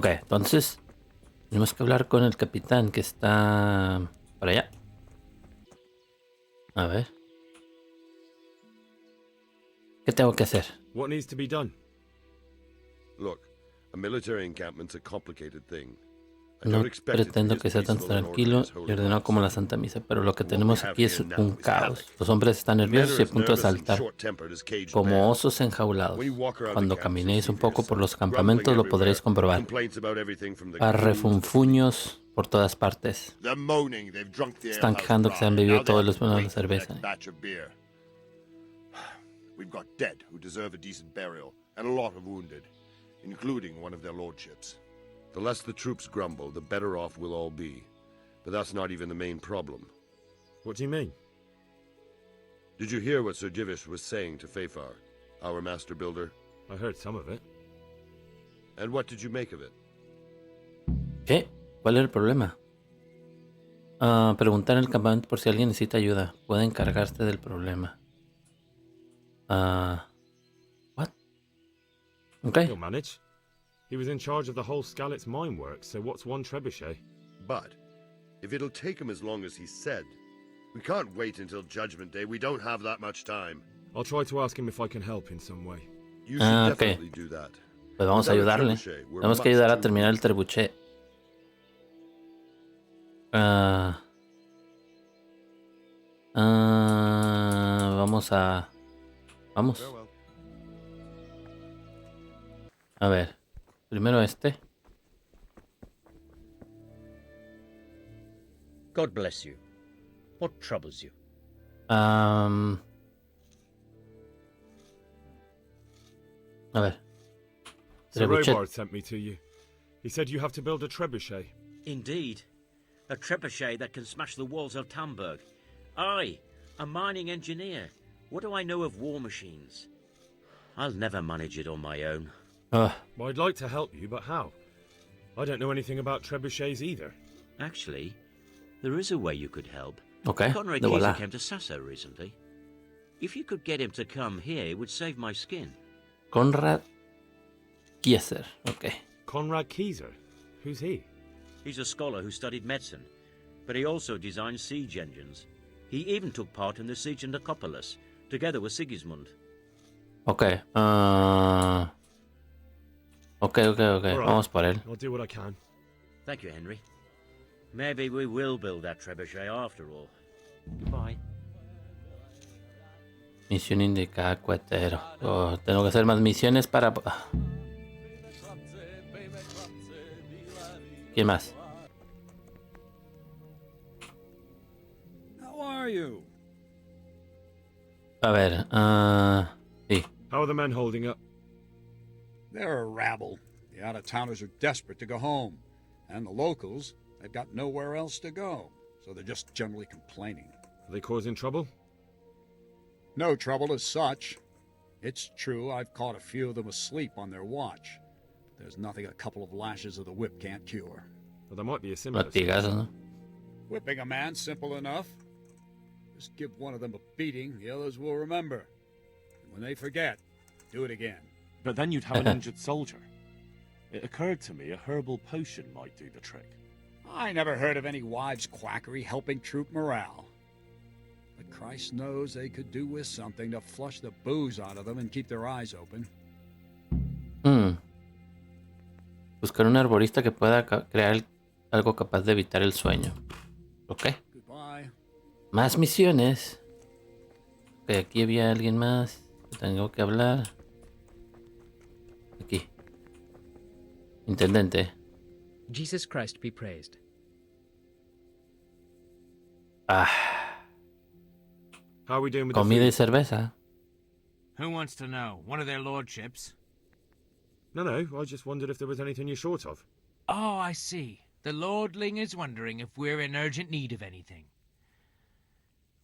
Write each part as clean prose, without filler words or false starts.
Ok, entonces tenemos que hablar con el capitán que está por allá. A ver. ¿Qué tengo que hacer? What needs to be done? Look, a military encampment's a complicated thing. I No don't expect it to be pretendo as que sea tan peaceful and orderly tranquilo as y Holy ordenado Mass. como la Santa Misa, pero lo que What we tenemos have aquí es here now un is caos. havoc. Los hombres están The men nerviosos y are a as punto de nervous and saltar, short-tempered as caged como bears. osos enjaulados. When you walk around Cuando the camps, you'll caminéis see un for poco por los yourself. campamentos lo Grumbling podréis everywhere, comprobar. complaints about everything from the A crew to the refunfuños por todas partes. fleet. They're moaning they've drunk the Están alehouse quejando que se han dry. bebido Now they todos have los to buenos de wait for the cerveza. next batch of beer. We've got dead who deserve a decent burial, and a lot of wounded, including one of their lordships. The less the troops grumble, the better off we'll all be. But that's not even the main problem. What do you mean? Did you hear what Sir Divish was saying to Fafar, our master builder? I heard some of it. And what did you make of it? ¿Qué? ¿Cuál es el problema? Preguntar en el campamento por si alguien necesita ayuda. Puede encargarse del problema. What? Okay. He'll manage. He was in charge of the whole Skalitz mine works, so what's one trebuchet? But, if it'll take him as long as he said, we can't wait until Judgment Day. We don't have that much time. I'll try to ask him if I can help in some way. You should Okay. definitely do that. Pues vamos a Without a ayudarle. trebuchet, we're Tenemos que much ayudar a too terminar el weak. trebuchet. Vamos a... Vamos. Farewell. A ver. Primero este. God bless you. What troubles you? A ver. Sir Trebuchet. Robard sent me to you. He said you have to build a trebuchet. Indeed. A trebuchet that can smash the walls of Tamburg. I, a mining engineer. What do I know of war machines? I'll never manage it on my own. Well, I'd like to help you, but how? I don't know anything about trebuchets either. Actually, there is a way you could help. Ok, Conrad de Kieser volada. came to Sasso recently. If you could get him to come here, it would save my skin. Conrad Kieser. Ok. Conrad Kieser? Who's he? He's a scholar who studied medicine, but he also designed siege engines. He even took part in the siege of Nicopolis, together with Sigismund. Ok. Ok. Alright. Vamos por él. I'll do what I can. Thank you, Henry. Maybe we will build that trebuchet after all. Goodbye. Misión indicada, cuetero. Oh, tengo que hacer más misiones para... ¿Quién más? How are you? A ver. Sí. How are the men holding up? They're a rabble. The out-of-towners are desperate to go home. And the locals, they've got nowhere else to go. So they're just generally complaining. Are they causing trouble? No trouble as such. It's true I've caught a few of them asleep on their watch. But there's nothing a couple of lashes of the whip can't cure. Well, there might be a similar... Latigazos, ¿no? Whipping a man, simple enough. Just give one of them a beating, the others will remember. And when they forget, do it again. But then you'd have an injured soldier. It occurred to me a herbal potion might do the trick. I never heard of any wives' quackery helping troop morale. But Christ knows they could do with something to flush the booze out of them and keep their eyes open. Buscar un arborista que pueda crear algo capaz de evitar el sueño. Ok. Goodbye. Más misiones. Ok, aquí había alguien más que tengo que hablar. Aquí. Intendente. Jesus Christ be praised. Ah, How are we doing with the comida y food? cerveza. Who wants to know? One of their lordships? No, I just wondered if there was anything you're short of. Oh, I see. The lordling is wondering if we're in urgent need of anything.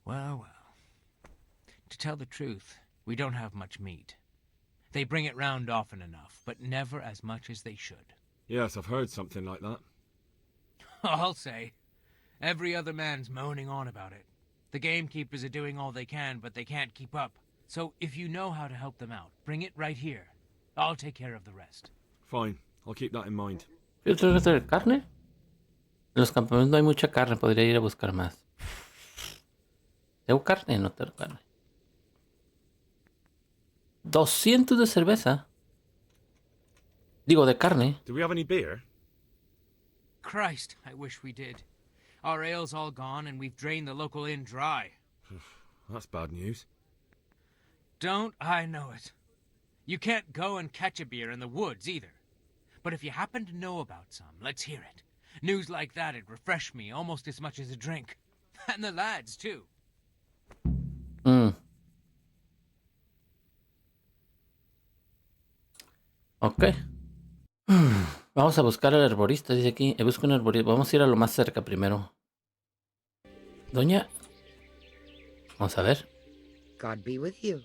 Well. To tell the truth, we don't have much meat. They bring it round often enough, but never as much as they should. Yes, I've heard something like that. I'll say. Every other man's moaning on about it. The gamekeepers are doing all they can, but they can't keep up. So if you know how to help them out, bring it right here. I'll take care of the rest. Fine, I'll keep that in mind. ¿Qué otro resto de carne? En los campamentos no hay mucha carne, podría ir a buscar más. ¿Tengo carne? No tengo carne. 200 de cerveza. Digo, de carne. Do we have any beer? Christ, I wish we did. Our ale's all gone, and we've drained the local inn dry. That's bad news. Don't I know it? You can't go and catch a beer in the woods, either. But if you happen to know about some, let's hear it. News like that'd refresh me almost as much as a drink. And the lads, too. Ok. Vamos a buscar al herborista, dice aquí. Busco un herborista. Vamos a ir a lo más cerca primero. Doña. Vamos a ver. God be with you.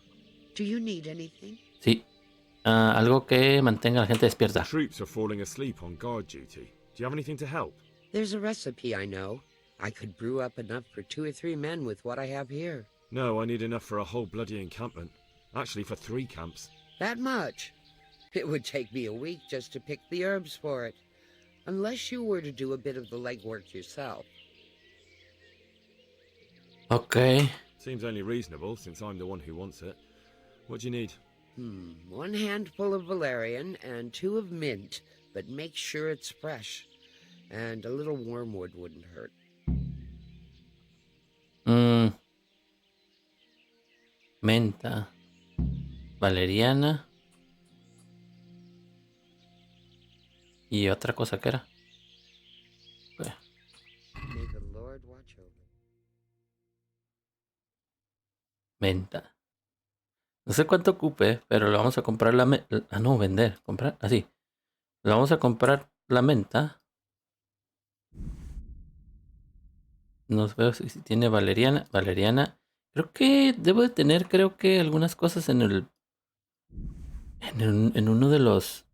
Do you need anything? Sí. Algo que mantenga a la gente despierta. The troops are falling asleep on guard duty. Do you have anything to help? There's a recipe I know. I could brew up enough for 2 or 3 men with what I have here. No, I need enough for a whole bloody encampment. Actually, for 3 camps. That much? It would take me a week just to pick the herbs for it. Unless you were to do a bit of the legwork yourself. Ok. Seems only reasonable, since I'm the one who wants it. What do you need? 1 handful of valerian and 2 of mint, but make sure it's fresh. And a little wormwood wouldn't hurt. Menta. Valeriana. Y otra cosa que era. May the Lord watch over. Menta. No sé cuánto ocupe, pero le vamos a comprar la menta. Ah, no, vender. Comprar. Así. Le vamos a comprar la menta. No veo si tiene valeriana. Valeriana. Creo que debo de tener, algunas cosas en el... En uno de los...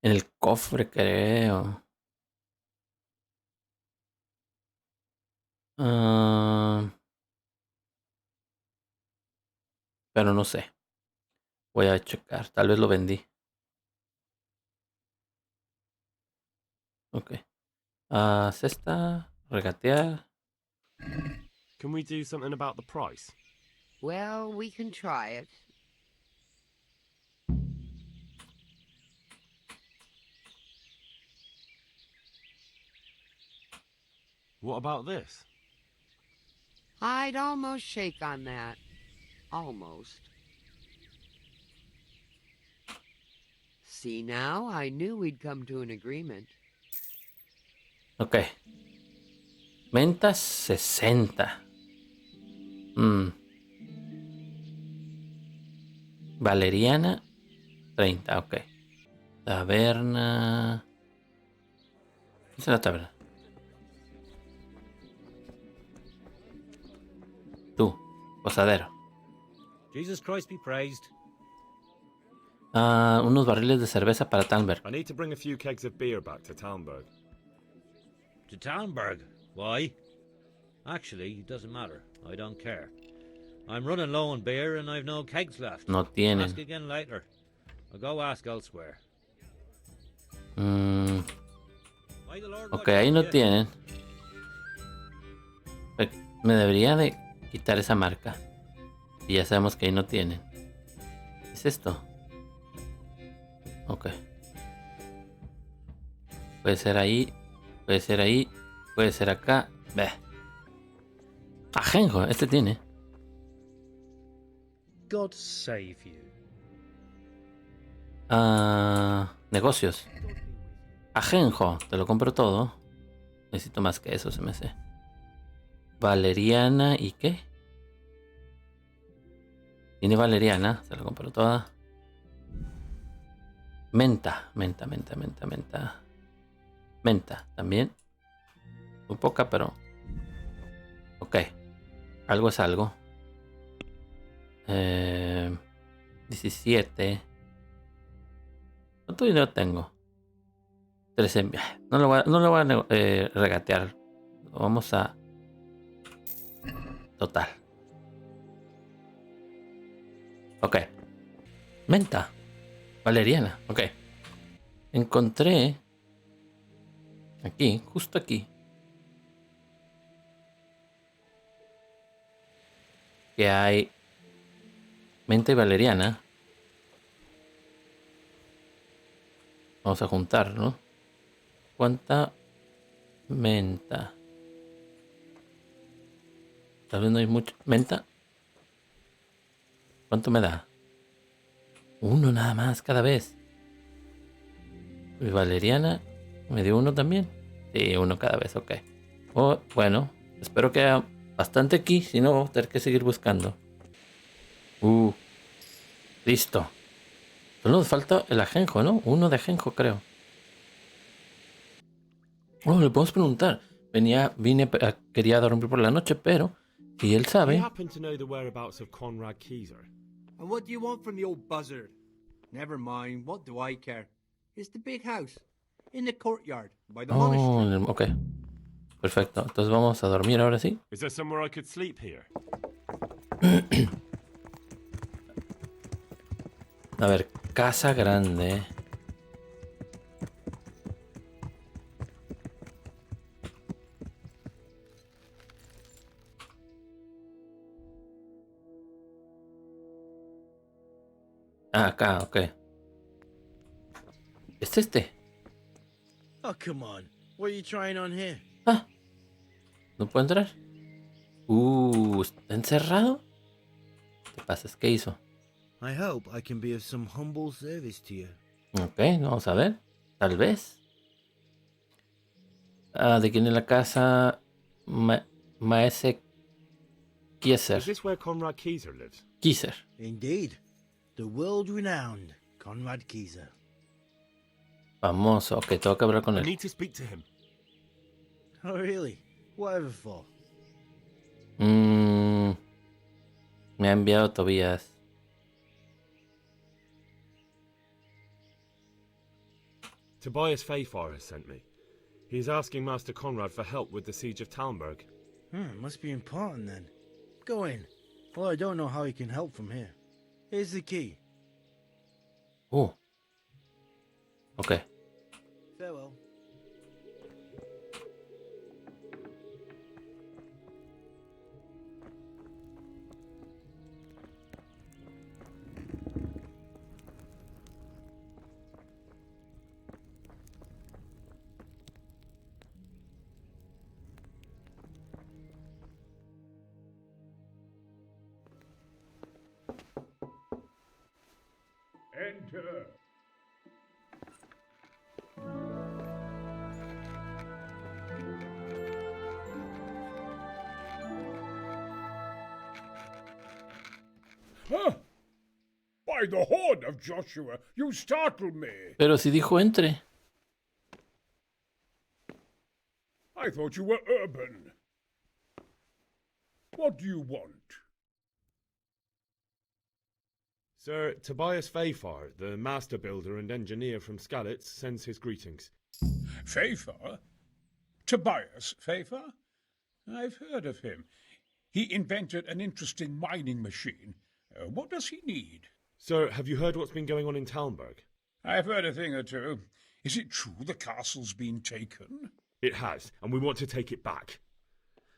En el cofre, creo. Pero no sé. Voy a checar. Tal vez lo vendí. Ok. Cesta. Regatear. Can we do something about the price? Well, we can try it. What about this? I'd almost shake on that. Almost. See now, I knew we'd come to an agreement. Ok. Menta 60. Valeriana 30, ok. Taberna. ¿Qué es la taberna? Tú, posadero. Jesus Christ be praised. Unos barriles de cerveza para Talberg. I need to bring a few kegs of beer back to Talmberg. To Talmberg? Why? Actually, it doesn't matter. I don't care. I'm running low on beer and I've no kegs left. No tienen. Ask again later. I'll go ask elsewhere. Why the Lord Ok, ahí no tienen. Me debería de quitar esa marca. Y ya sabemos que ahí no tienen. ¿Qué es esto? Ok. Puede ser ahí. Puede ser ahí. Puede ser acá. Ve. Ajenjo, este tiene. God save you. Negocios. Ajenjo, te lo compro todo. Necesito más que eso, se me hace. Valeriana, ¿y qué? Tiene valeriana, se la compro toda. Menta, menta, menta, menta, menta. Menta, también. Muy poca, pero... Ok. Algo es algo. 17. ¿Cuánto dinero tengo? 13. No lo voy a regatear. Lo vamos a... Total. Ok. Menta. Valeriana. Ok. encontré aquí, justo aquí, que hay menta y valeriana. Vamos a juntar, ¿no? ¿Cuánta menta? Tal vez no hay mucha menta. ¿Cuánto me da? Uno nada más cada vez. Y valeriana me dio uno también. Sí, uno cada vez, ok. Oh, bueno, espero que haya bastante aquí, si no, voy a tener que seguir buscando. Listo. Solo nos falta el ajenjo, ¿no? Uno de ajenjo, creo. Oh, le podemos preguntar. Quería dormir por la noche, pero si él Do you sabe. happen to know the whereabouts of Conrad Keyser? And what do you want from the old buzzard? Never mind, what do I care? It's the big house, in the courtyard, by the monastery. Ok. Perfecto. Entonces vamos a dormir ahora sí. Is there somewhere I could sleep here? A ver, casa grande. Ah, acá, ok. ¿Es este? Oh, come on. What are you trying on here? Ah, ¿no puedo entrar? ¿Está encerrado? ¿Qué pasa? ¿Qué hizo? I hope I can be of some humble service to you. Ok, vamos a ver. Tal vez. ¿De quién es la casa? Maese Kieser. Is this where Conrad Keyser lives? Kieser. Indeed. The world-renowned Conrad Keyser. Famoso. Ok, tengo que hablar con I él. need to speak to him. Oh, really? Whatever for? Me ha enviado Tobías. Tobias Fayfar has sent me. He's asking Master Conrad for help with the siege of Talmberg. Must be important then. Go in. Well, I don't know how he can help from here. Here's the key. Ok. Farewell. Enter. Huh? By the horn of Joshua, you startled me. Pero si dijo entre. I thought you were urban. What do you want? Sir Tobias Fayfar, the master builder and engineer from Skalitz, sends his greetings. Fayfar? Tobias Fayfar? I've heard of him. He invented an interesting mining machine. What does he need? Sir, have you heard what's been going on in Talmberg? I've heard a thing or two. Is it true the castle's been taken? It has, and we want to take it back.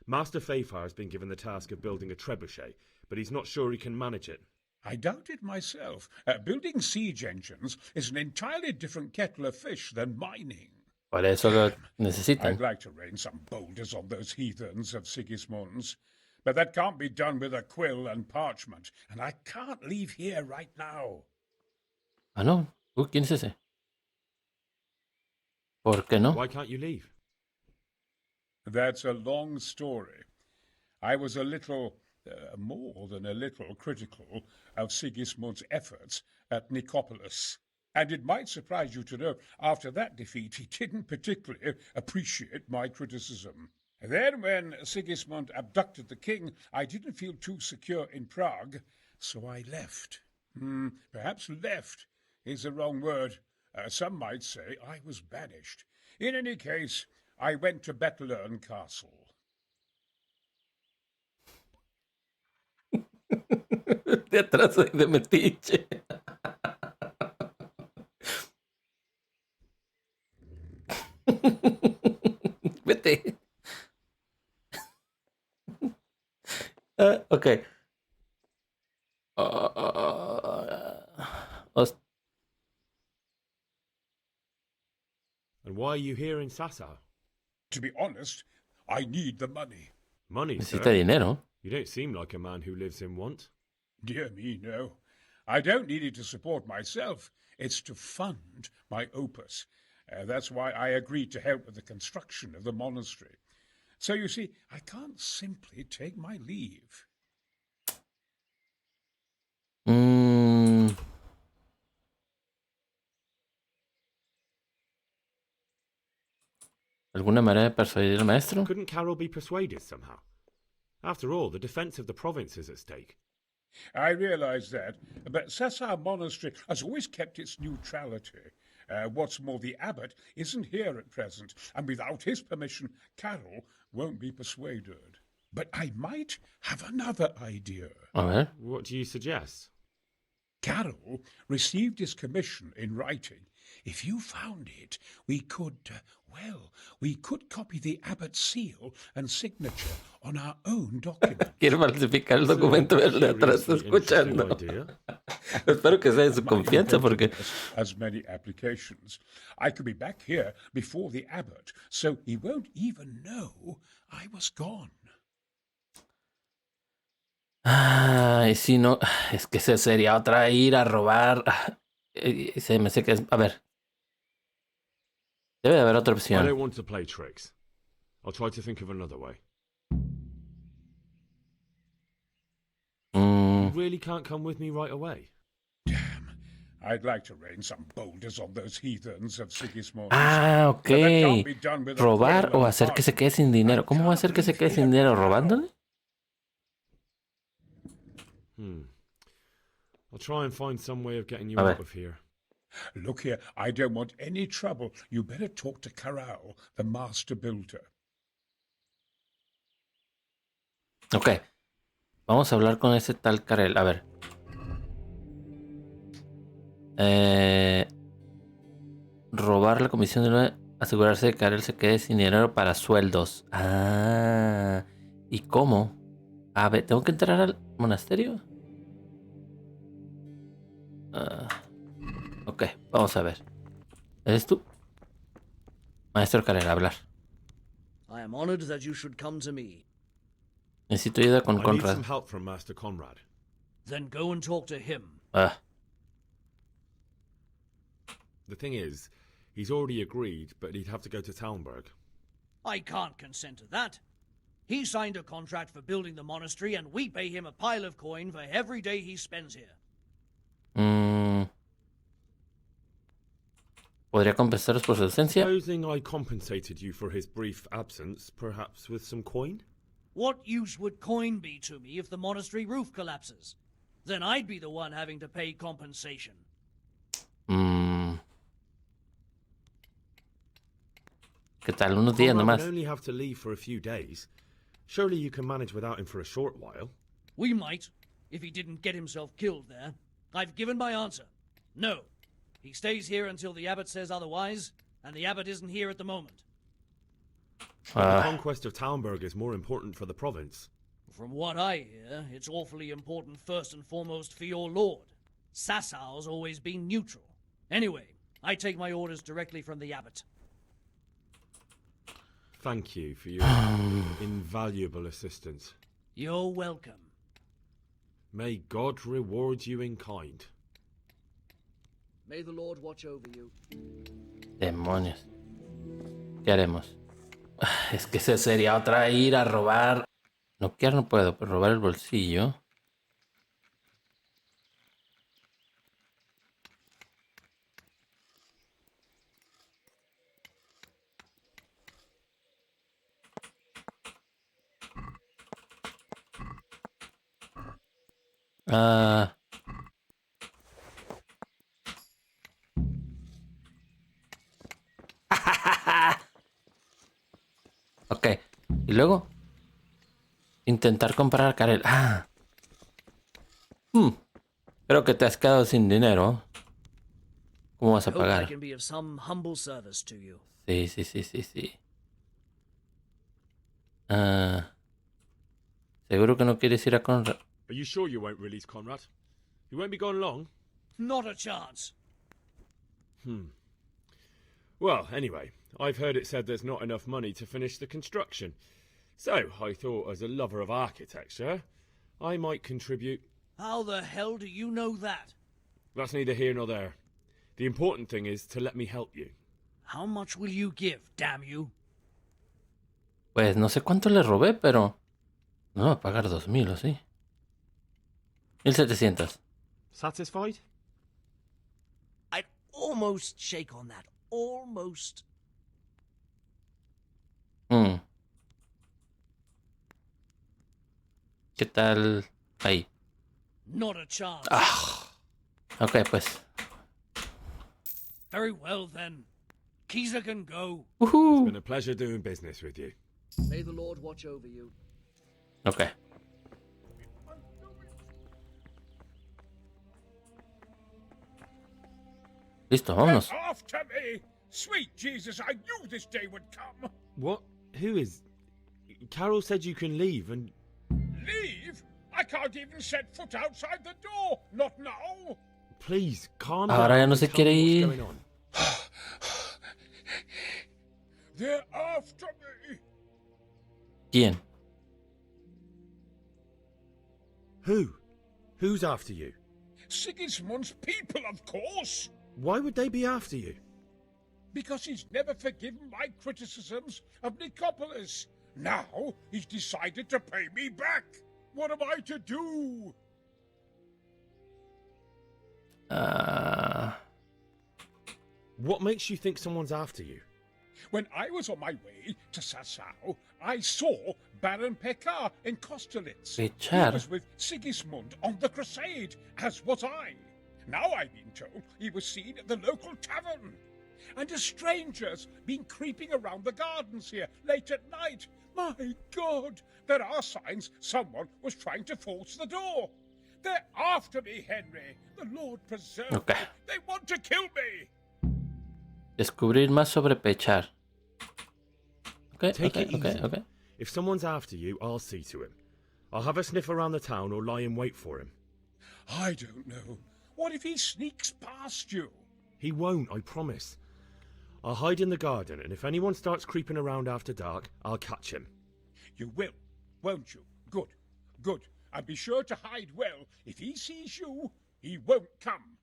Master Fayfar has been given the task of building a trebuchet, but he's not sure he can manage it. I doubt it myself. Building siege engines is an entirely different kettle of fish than mining. Para eso lo necesitan. I'd like to rain some boulders on those heathens of Sigismund's, but that can't be done with a quill and parchment, and I can't leave here right now. Ah, no. ¿Quién es ese? ¿Por qué no? Why can't you leave? That's a long story. I was a little, more than a little, critical of Sigismund's efforts at Nicopolis. And it might surprise you to know, after that defeat, he didn't particularly appreciate my criticism. Then, when Sigismund abducted the king, I didn't feel too secure in Prague, so I left. Perhaps left is the wrong word. Some might say I was banished. In any case, I went to Bettelern Castle. De atrás soy de metiche. Ok. And why are you here in Sasa? To be honest, I need the money. Money, Necesita sir? dinero. You don't seem like a man who lives in want. Dear me, no. I don't need it to support myself. It's to fund my opus. That's why I agreed to help with the construction of the monastery. So you see, I can't simply take my leave. ¿Alguna manera de persuadir al maestro? Couldn't Carol be persuaded somehow? After all, the defense of the province is at stake. I realize that, but Sasa Monastery has always kept its neutrality. What's more, the abbot isn't here at present, and without his permission, Carol won't be persuaded. But I might have another idea. A ver. What do you suggest? Carol received his commission in writing. If you found it, we could copy the abbot's seal and signature on our own document. Quiero falsificar el documento de letras, escuchando. Espero que sea de su confianza, porque... As many applications. I could be back here before the abbot, so he won't even know I was gone. Ay, si no, es que se sería otra ir a robar. Se me sé que es... A ver. Debe de haber otra I opción. don't want to play tricks. I'll try to think of another way. You really can't come with me right away? Damn. I'd like to rain some boulders on those heathens of Sigismund. Ah, ok. Robar o hacer que se quede sin dinero. ¿Cómo va a hacer que se quede sin dinero? ¿Robándole? I'll try and find some way of getting you out of here. Look here, I don't want any trouble. You better talk to Carral, the master builder. Ok. Vamos a hablar con ese tal Karel. A ver. Robar la comisión de asegurarse de que Karel se quede sin dinero para sueldos. Ah. ¿Y cómo? A ver, ¿tengo que entrar al monasterio? Ok, vamos a ver. ¿Eres tú? Maestro Karel, hablar. I am honored that you should come to me. Necesito ayuda con I need Conrad. some help from Master Conrad. Then go and talk to him. Ah. The thing is, he's already agreed, but he'd have to go to Talmberg. I can't consent to that. He signed a contract for building the monastery, and we pay him a pile of coin for every day he spends here. ¿Podría compensaros por su ausencia? Supposing I compensated you for his brief absence, perhaps with some coin? What use would coin be to me if the monastery roof collapses? Then I'd be the one having to pay compensation. ¿Qué tal? Unos días Conrad nomás. would only have to leave for a few days. Surely you can manage without him for a short while. We might, if he didn't get himself killed there. I've given my answer. No. He stays here until the abbot says otherwise, and the abbot isn't here at the moment. The conquest of Talmberg is more important for the province. From what I hear, it's awfully important first and foremost for your lord. Sassau's always been neutral. Anyway, I take my orders directly from the abbot. Thank you for your invaluable assistance. You're welcome. May God reward you in kind. May the Lord watch over you. Demonios. ¿Qué haremos? Es que esa sería otra ir a robar. Noquear no puedo, pero robar el bolsillo. Ok. Y luego intentar comprar a Karel. Creo que te has quedado sin dinero. ¿Cómo vas a pagar? Sí. Seguro que no quieres ir a Conrad. Are you sure you won't release Conrad? He won't be gone long. Not a chance. Well, anyway, I've heard it said there's not enough money to finish the construction. So, I thought as a lover of architecture, I might contribute. How the hell do you know that? That's neither here nor there. The important thing is to let me help you. How much will you give, damn you? Pues no sé cuánto le robé, pero... No va a pagar 2.000, ¿o sí? 1.700. Satisfied? I'd almost shake on that. Almost. ¿Qué tal ahí? Not a chance. Ok, pues. Very well then. Keezer can go. It's been a pleasure doing business with you. May the Lord watch over you. Ok. Listo, vámonos. Get after me! Sweet Jesus, I knew this day would come. What? Who is... Carol said you can leave and... Leave? I can't even set foot outside the door. Not now. Please, calm Ahora down ya no and se tell quiere me ir. what's going on. They're after me. ¿Quién? Who? Who's after you? Sigismund's people, of course. Why would they be after you? Because he's never forgiven my criticisms of Nicopolis. Now he's decided to pay me back. What am I to do? What makes you think someone's after you? When I was on my way to Sassau, I saw Baron Pekar in Kostelitz. Pechar. He was with Sigismund on the crusade, as was I. Now I've been told he was seen at the local tavern. And a stranger's been creeping around the gardens here late at night. My God, there are signs someone was trying to force the door. They're after me, Henry. The Lord preserve Okay. me. They want to kill me. Descubrir más sobre Pechar. Ok, Take ok, it ok, easy. ok. If someone's after you, I'll see to him. I'll have a sniff around the town or lie in wait for him. I don't know. What if he sneaks past you? He won't, I promise. I'll hide in the garden, and if anyone starts creeping around after dark, I'll catch him. You will, won't you? Good, good. And be sure to hide well. If he sees you, he won't come.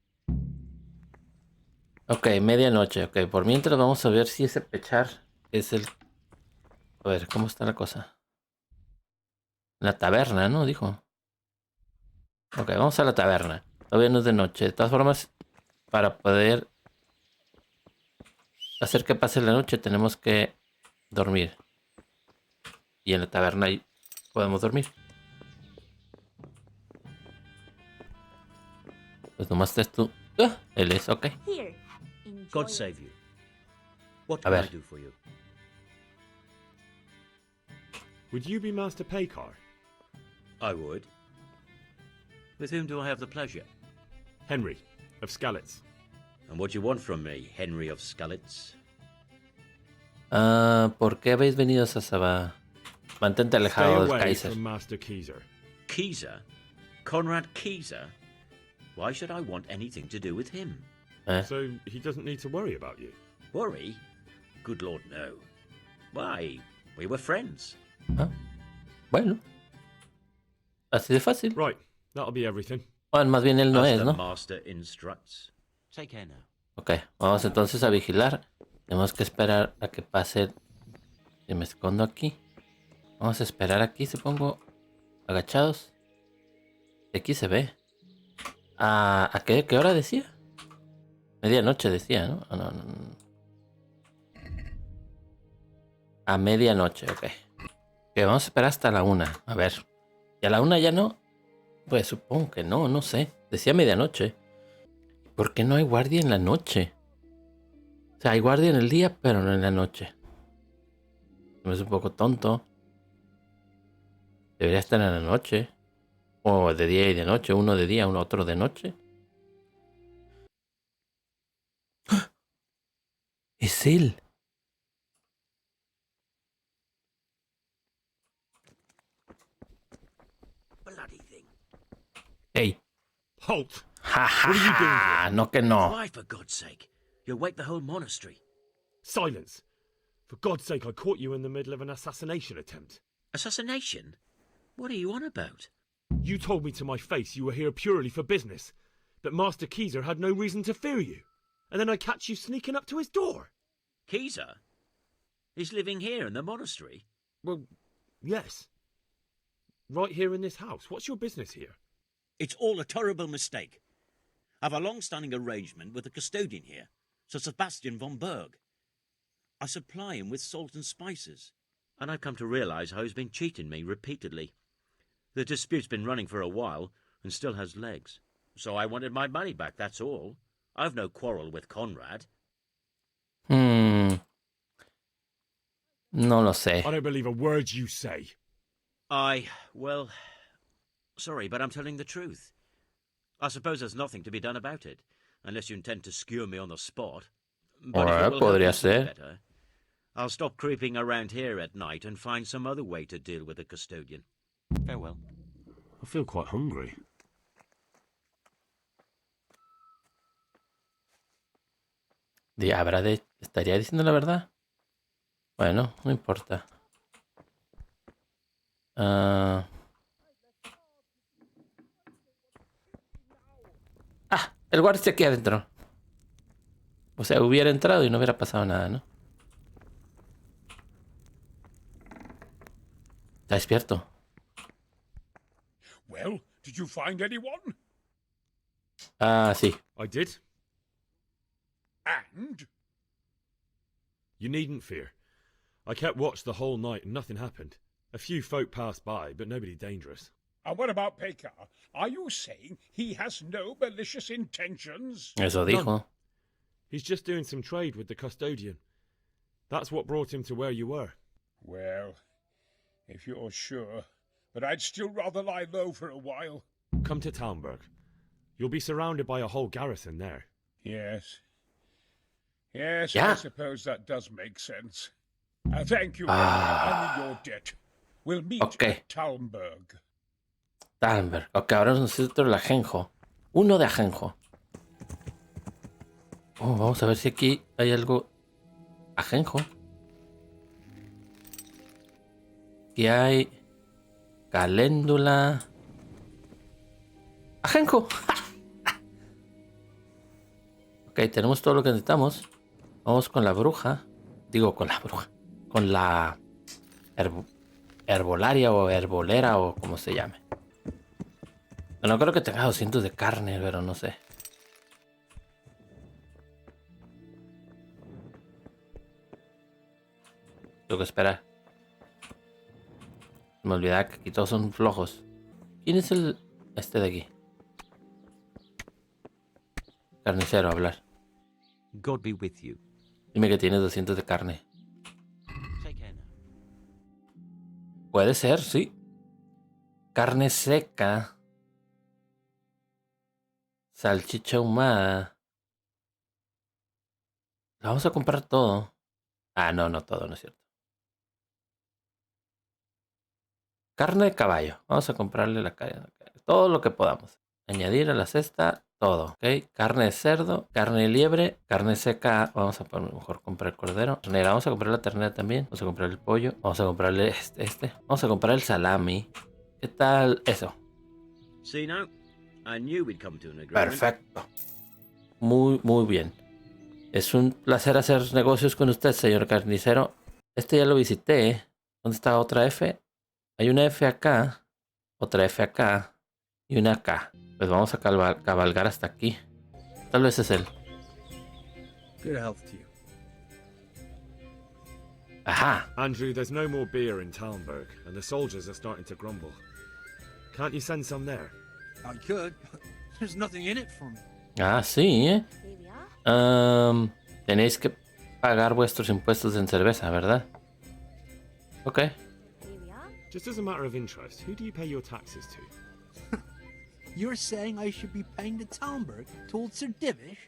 Ok, medianoche. Ok, por mientras vamos a ver si ese Pechar es el... A ver, ¿cómo está la cosa? La taberna, ¿no? Dijo. Ok, vamos a la taberna. Todavía no es de noche. De todas formas, para poder hacer que pase la noche tenemos que dormir. Y en la taberna ahí podemos dormir. Pues nomás estés tú. Él es, ok. Here, God save you. What A can I ver. do for you? Would you be Master Pekar? I would. With whom do I have the pleasure? Henry, of Skalitz. And what do you want from me, Henry of Skalitz? ¿Por qué habéis venido a Sasaba? Mantente Stay alejado del away Kaiser. from Master Keezer. Keezer? Conrad Keezer? Why should I want anything to do with him? So he doesn't need to worry about you. Worry? Good Lord, no. Why, we were friends. Bueno. Así de fácil. Right, that'll be everything. Bueno, más bien él no As es, the ¿no? master instructs. Take care now. Ok, vamos entonces a vigilar. Tenemos que esperar a que pase. Si me escondo aquí. Vamos a esperar aquí, supongo. Agachados. De aquí se ve. ¿A qué hora decía? Medianoche decía, ¿no? No. A medianoche, ok. Ok, vamos a esperar hasta la 1. A ver. ¿Y a la 1 ya no? Pues supongo que no, no sé. Decía medianoche. ¿Por qué no hay guardia en la noche? O sea, hay guardia en el día, pero no en la noche. Me es un poco tonto. Debería estar en la noche. O de día y de noche. Uno de día, uno otro de noche. ¡Ah! Es él. bloody thing. Hey. Halt! Ja, ja, ja. No que no. Why, for God's sake? You'll wake the whole monastery. Silence! For God's sake, I caught you in the middle of an assassination attempt. Assassination? What are you on about? You told me to my face you were here purely for business, that Master Keezer had no reason to fear you, and then I catch you sneaking up to his door. Keezer? He's living here in the monastery? Well, yes. Right here in this house. What's your business here? It's all a terrible mistake. I've a long-standing arrangement with the custodian here, Sir Sebastian von Berg. I supply him with salt and spices, and I've come to realise how he's been cheating me repeatedly. The dispute's been running for a while and still has legs. So I wanted my money back, that's all. I've no quarrel with Conrad. No lo sé. I don't believe a word you say. Well, sorry, but I'm telling the truth. I suppose there's nothing to be done about it, unless you intend to skewer me on the spot. But if it will help you see better, I'll stop creeping around here at night and find some other way to deal with the custodian. Farewell. I feel quite hungry. ¿Estaría diciendo la verdad? Bueno, no importa. El guardia está aquí adentro. O sea, hubiera entrado y no hubiera pasado nada, ¿no? Está despierto. Well, did you find anyone? Sí. I did. And? You needn't fear. I kept watch the whole night and nothing happened. A few folk passed by, but nobody dangerous. And what about Pekar? Are you saying he has no malicious intentions? Eso dijo. None. He's just doing some trade with the custodian. That's what brought him to where you were. Well, if you're sure, but I'd still rather lie low for a while. Come to Talmberg. You'll be surrounded by a whole garrison there. Yes. Yes, Yeah. I suppose that does make sense. Thank you. I'm in your debt. We'll meet at Talmberg. Talmberg. Ok, ahora necesito el ajenjo. Uno de ajenjo. Oh, vamos a ver si aquí hay algo. Ajenjo. Aquí hay caléndula. Ajenjo. Ok, tenemos todo lo que necesitamos. Vamos con la bruja. Digo, con la bruja. Con la herbolaria o herbolera o como se llame. No creo que tenga 200 de carne, pero no sé. Tengo que esperar. Me olvidaba que aquí todos son flojos. ¿Quién es el este de aquí? Carnicero, hablar. God be with you. Dime que tienes 200 de carne. Take care now. Puede ser, sí. Carne seca. Salchicha ahumada. La vamos a comprar todo. No todo, no es cierto. Carne de caballo. Vamos a comprarle la carne. Todo lo que podamos. Añadir a la cesta todo. ¿Ok? Carne de cerdo, carne de liebre, carne seca. Vamos a mejor comprar cordero. Ternera. Vamos a comprar la ternera también. Vamos a comprar el pollo. Vamos a comprarle este. Vamos a comprar el salami. ¿Qué tal eso? See now? I knew we'd come to an agreement. Perfecto. Muy, muy bien. Es un placer hacer negocios con usted, señor carnicero. Este ya lo visité. ¿Dónde está otra F? Hay una F acá, otra F acá y una acá. Pues vamos a cabalgar hasta aquí. Tal vez es él. Good health to you. Ajá. Andrew, there's no more beer in Talmberg, and the soldiers are starting to grumble. Can't you send some there? I could. There's nothing in it for me. Sí, ¿eh? Tenéis que pagar vuestros impuestos en cerveza, ¿verdad? Ok. Just as a matter of interest, who do you pay your taxes to? You're saying I should be paying to Talmberg to old Sir Divish?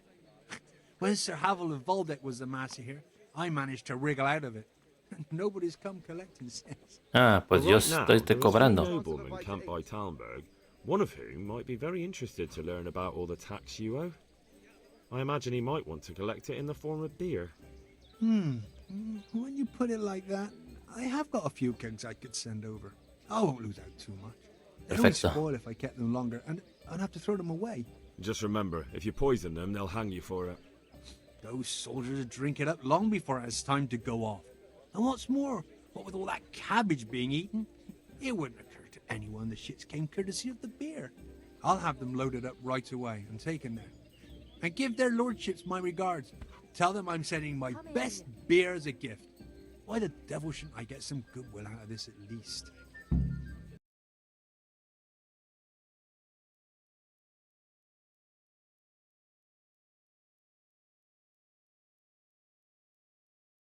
When Sir Havel of Waldeck was the master here, I managed to wriggle out of it. Nobody's come collecting since. Ah, pues yo Right now, estoy there are cobrando. three noblemen camped by Talmberg, one of whom might be very interested to learn about all the tax you owe. I imagine he might want to collect it in the form of beer. When you put it like that, I have got a few kegs I could send over. I won't lose out too much. They'd only Perfecto. spoil if I kept them longer, and I'd have to throw them away. Just remember, if you poison them, they'll hang you for it. Those soldiers would drink it up long before it has time to go off. And what's more, what with all that cabbage being eaten, it wouldn't occur to anyone the shits came courtesy of the beer. I'll have them loaded up right away and taken there. And give their lordships my regards. Tell them I'm sending my best beer as a gift. Why the devil shouldn't I get some goodwill out of this at least?